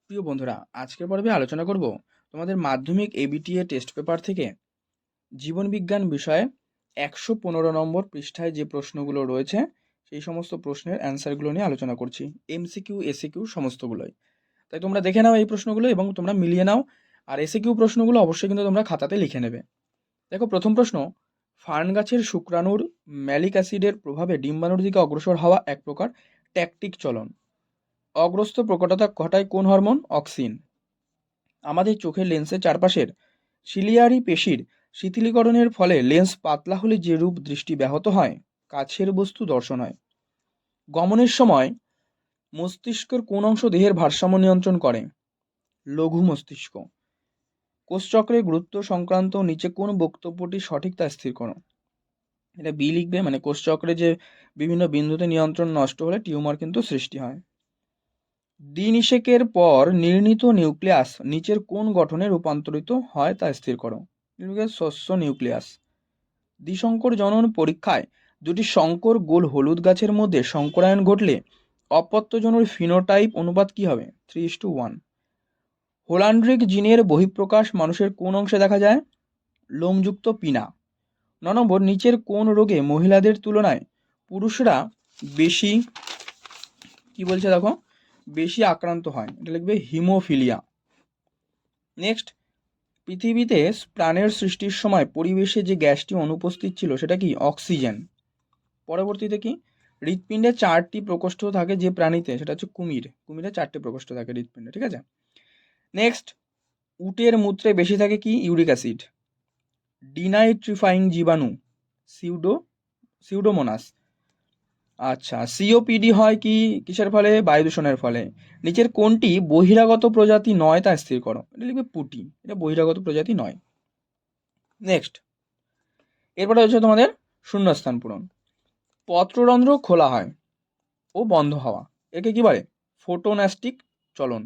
প্রিয় বন্ধুরা, আজকের পর্বে আলোচনা করব তোমাদের মাধ্যমিক এবিটিএ টেস্ট পেপার থেকে জীবনবিজ্ঞান বিষয়ে 115 নম্বর পৃষ্ঠায় যে প্রশ্নগুলো রয়েছে সেই সমস্ত প্রশ্নের অ্যান্সারগুলো নিয়ে আলোচনা করছি। এমসিকিউ এসিকিউ সমস্তগুলোই, তাই তোমরা দেখে নাও এই প্রশ্নগুলো এবং তোমরা মিলিয়ে নাও। আর এসিকিউ প্রশ্নগুলো অবশ্যই কিন্তু তোমরা খাতাতে লিখে নেবে। দেখো, প্রথম প্রশ্ন, ফার্ন গাছের শুক্রাণুর ম্যালিক অ্যাসিডের প্রভাবে ডিম্বাণুর দিকে অগ্রসর হওয়া এক প্রকার ট্যাকটিক চলন। অগ্রস্ত প্রকটতা ঘটায় কোন হরমোন? অক্সিন। আমাদের চোখের লেন্সের চারপাশের সিলিয়ারি পেশির শিথিলীকরণের ফলে লেন্স পাতলা হলে যে রূপ দৃষ্টি ব্যাহত হয়, কাছের বস্তু দর্শন হয়। গমনের সময় মস্তিষ্কের কোন অংশ দেহের ভারসাম্য নিয়ন্ত্রণ করে? লঘু মস্তিষ্ক। কোষচক্রের গুরুত্ব সংক্রান্ত নিচে কোন বক্তব্যটি সঠিক তা স্থির করো। এটা বি লিখবে, মানে কোষচক্রে যে বিভিন্ন বিন্দুতে নিয়ন্ত্রণ নষ্ট হলে টিউমার কিন্তু সৃষ্টি হয়। দ্বিনিষেকের পর নির্ণীত নিউক্লিয়াস নিচের কোন গঠনে রূপান্তরিত হয় তা স্থির করো। শস্য নিউক্লিয়াস। দ্বিশঙ্কর জনন পরীক্ষায় দুটি শঙ্কর গোল হলুদ গাছের মধ্যে শঙ্করায়ন ঘটলে অপত্যজনুর ফিনোটাইপ অনুপাত কি হবে? 3:1। হোলান্ড্রিক জিনের বহিঃপ্রকাশ মানুষের কোন অংশে দেখা যায়? লোমযুক্ত পিনা। 9 নম্বর, নিচের কোন রোগে মহিলাদের তুলনায় পুরুষরা বেশি কি বলছে দেখো বেশি আক্রান্ত হয়? এটা লিখবে হিমোফিলিয়া। নেক্সট, পৃথিবীতে প্রাণের সৃষ্টির সময় পরিবেশে যে গ্যাসটি অনুপস্থিত ছিল সেটা কি? অক্সিজেন। পরবর্তীতে কি? হৃৎপিণ্ডে 4টি প্রকোষ্ঠ থাকে যে প্রাণীতে, সেটা হচ্ছে কুমির। কুমিরে 4টে প্রকোষ্ঠ থাকে হৃৎপিণ্ডে, ঠিক আছে। নেক্সট, উটের মূত্রে বেশি থাকে কি? Uric acid. ডিনাইট্রিফাইং জীবাণু সিউডোমোনাস। আচ্ছা, সিওপিডি হয় কি কিসের ফলে? বায়ু দূষণের ফলে। নিচের কোনটি বহিরাগত প্রজাতি নয় তা স্থির করো। এটা লিখবে পুটি, এটা বহিরাগত প্রজাতি নয়। নেক্সট, এরপরে হচ্ছে তোমাদের শূন্যস্থান পূরণ। পত্ররন্ধ্র খোলা হয় ও বন্ধ হওয়া, একে কি বলে? ফোটোন্যাস্টিক চলন।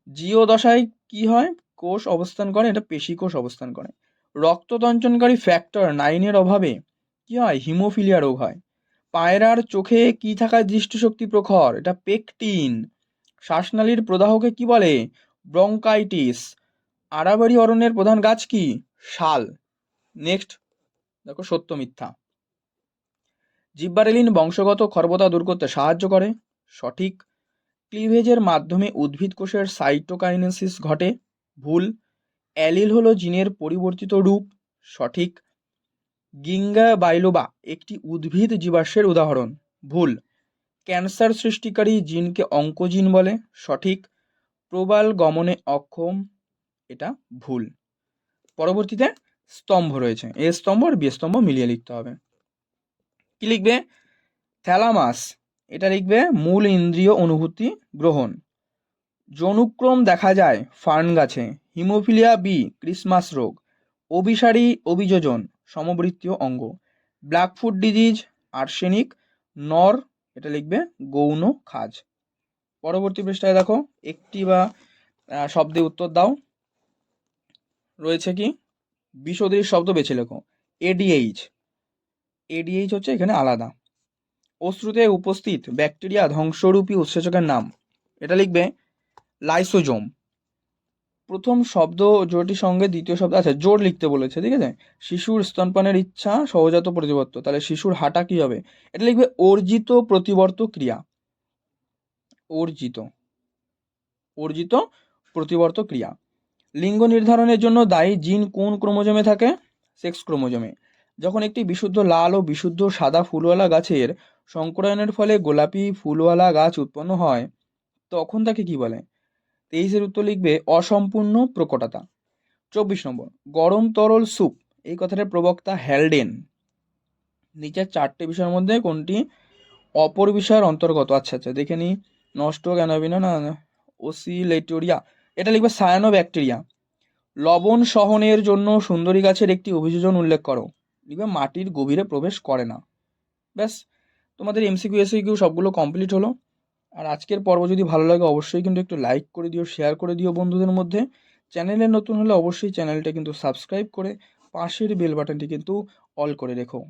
জিওদশায় কি হয়? কোষ অবস্থান করে, এটা পেশি কোষ অবস্থান করে। রক্ততঞ্চনকারী ফ্যাক্টর 9 অভাবে কি হয়? হিমোফিলিয়া রোগ হয়। পায়রার চোখে কি থাকায় দৃষ্টিশক্তি প্রখর? এটা পেকটিন। শ্বাসনালীর প্রদাহকে কি বলে? ব্রঙ্কাইটিস। আরাবাড়ি অরণ্যের প্রধান গাছ কি? শাল। নেক্সট দেখো, সত্য মিথ্যা। জিব্বারেলিন বংশগত খর্বতা দূর করতে সাহায্য করে, সঠিক। ক্লিভেজের মাধ্যমে উদ্ভিদ কোষের সাইটোকাইনেসিস ঘটে, ভুল। অ্যালিল হলো জিনের পরিবর্তিত রূপ, সঠিক। গিঙ্গা বাইলোবা একটি উদ্ভিদ জীবাশ্মের উদাহরণ, ভুল। ক্যান্সার সৃষ্টিকারী জিনকে অঙ্কোজিন বলে, সঠিক। প্রবাল গমনে অক্ষম, এটা ভুল। পরবর্তীতে স্তম্ভ রয়েছে, এ স্তম্ভ আর বি স্তম্ভ মিলিয়ে লিখতে হবে। কি লিখবে? থ্যালামাস, এটা লিখবে মূল ইন্দ্রিয় অনুভূতি গ্রহণ। যৌনুক্রম দেখা যায় ফার্ন গাছে। হিমোফিলিয়া বি ক্রিসমাস রোগ। অভিসারী অভিযোজন সমবৃত্তীয় অঙ্গ। Blackfoot disease arsenic. নর, এটা লিখবে গৌণ খাজ। পরবর্তী পৃষ্ঠায় দেখো, একটি বা শব্দে উত্তর দাও। রয়েছে কি? বিসদৃশ শব্দ বেছে লেখো। এডিএইচ, এডিএইচ হচ্ছে এখানে আলাদা। অশ্রুতে উপস্থিত ব্যাকটেরিয়া ধ্বংসরূপী উৎসেচকের নাম, এটা লিখবে লাইসোজোম। প্রথম শব্দ জোড়টির সঙ্গে দ্বিতীয় শব্দ, আচ্ছা জোর লিখতে বলেছে, ঠিক আছে। শিশুর স্তনপানের ইচ্ছা সহজাত প্রতিবর্ত, তাহলে শিশুর হাঁটা কি হবে? এটা লিখবে অর্জিত প্রতিবর্ত ক্রিয়া। অর্জিত, অর্জিত প্রতিবর্ত ক্রিয়া। লিঙ্গ নির্ধারণের জন্য দায়ী জিন কোন ক্রোমোজোমে থাকে? সেক্স ক্রোমোজোমে। যখন একটি বিশুদ্ধ লাল ও বিশুদ্ধ সাদা ফুলওয়ালা গাছের সংকরায়নের ফলে গোলাপি ফুলওয়ালা গাছ উৎপন্ন হয়, তখন তাকে কি বলে? 23-এর উত্তর লিখবে অসম্পূর্ণ প্রকটতা। 24 নম্বর, গরম তরল স্যুপ এই কথাটার প্রবক্তা হ্যালডেন। নিচের 4টে বিষয়ের মধ্যে কোনটি অপর বিষয়ের অন্তর্গত? আচ্ছা আচ্ছা, দেখে নি। নষ্ট কেন হবে না? ওসিলেটোরিয়া, এটা লিখবে সায়ানো ব্যাকটেরিয়া। লবণ সহনের জন্য সুন্দরী গাছের একটি অভিযোজন উল্লেখ করো, লিখবে মাটির গভীরে প্রবেশ করে না। ব্যাস, তোমাদের এমসিকিউ এসিকিউ সবগুলো কমপ্লিট হলো। আর আজকের পর্ব যদি ভালো লাগে অবশ্যই কিন্তু একটু লাইক করে দিও, শেয়ার করে দিও বন্ধুদের মধ্যে। চ্যানেলে নতুন হলে অবশ্যই চ্যানেলটা কিন্তু সাবস্ক্রাইব করে পাশের বেল বাটনটি কিন্তু অল করে রেখো।